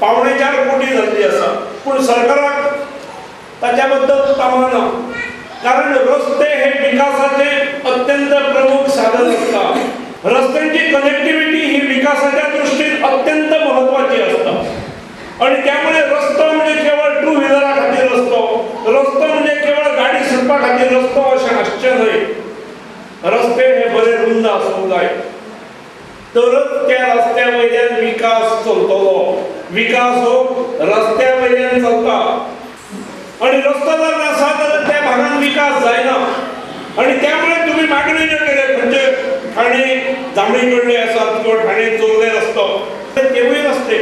पावणे 4 कोटी जाल्ली आसा, पूण सरकाराक ताच्या बद्दल तावना, कारण रस्ते हे विकासाचे अत्यंत प्रमुख साधन असता। रस्त्यांची कनेक्टिव्हिटी ही विकासाच्या दृष्टीन अत्यंत महत्वाची असता आणि त्यामुळे रस्तो म्हणजे केवळ 2 व्हीलरा खातीर रस्तो म्हणजे केवळ गाडी शिरपा खातीर रस्तो अशें आसचें न्हय। रस्ते हे बरे रुंद आसूंक जाय, तरच त्या रस्त्या वयल्यान विकास चलतलो। विकास हो रस्त्या वयल्यान चलता आणि रस्तो जर नसा जाल्यार त्या भागात विकास जायना। आणि त्यामुळे तुम्ही मागणी न केले म्हणजे ठाणे जांभळी कडले आसात किंवा ठाणे चोरले रस्तो तेवूय रस्ते,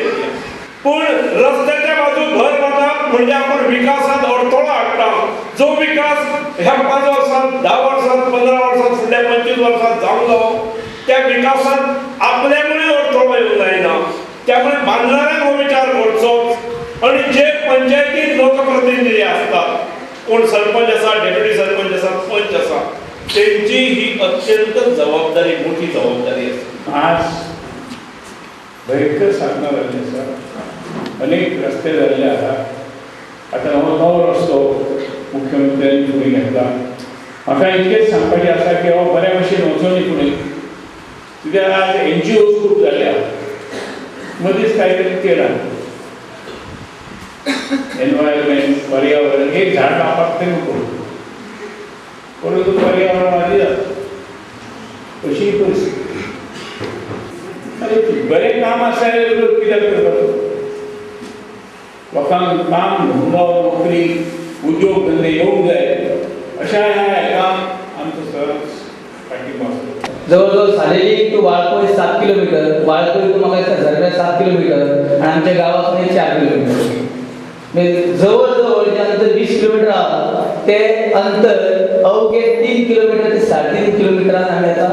पण रस्त्याच्या बाजू घर बांदप म्हणजे आपण विकासात अडथळो हाडटा। जो विकास ह्या 5 वर्षांत 10 वर्षांत 15 वर्षांत फुडल्या 25 वर्षांत जावंलो त्या विकासात आपल्यामुळे अडथळो येवंक जायना। त्यामुळे बांदणाऱ्यान हो विचार करचो आणि जे पंचायतीत लोकप्रतिनिधी असतात, कोण सरपंच आसा, डेप्युटी सरपंच आसा, पंच आसा, त्यांची ही अत्यंत जबाबदारी, मोठी जबाबदारी असते। आज भयंकर सांगणार जाल्ले आसा, अनेक रस्ते जाल्ले आसा। आता नवो रस्तो मुख्यमंत्र्यांनी फुडें घेतला। म्हाका इतकेंच सांगपाचें आसा की हो बऱ्या भशेन वचो न्ही फुडें, कित्याक आज NGOs खूब जाल्ले आसा। मदींच काय तरी केलां, एनवायरमेंट, पर्यावरण, एक झाड लावपाक तरी नको, परंतु पर्यावरण आदी जाता अशी परिस्थिती। बरें काम आसा कित्याक करपाचो? लोकांक काम, धंदो, नोकरी, उद्योग धंदे येवंक जाय अशा ह्या हेका आमचो सहज पाठिंबो आसा। जवळजवळ Saleli to Valpoi 7 kilometre, Valpoi to म्हाका झरम्या 7 किलोमीटर आणि आमच्या गावात 4 किलोमीटर। म्हणजे जवळजवळ जे अंतर 20 किलोमीटर आहा ते अंतर अवघे 3 किलोमीटर ते 3.5 किलोमीटरान आम्ही आता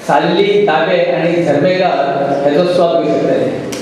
सालेली, ताबे आणि झरमेगाव ह्याचो स्वाद घेऊ शकता।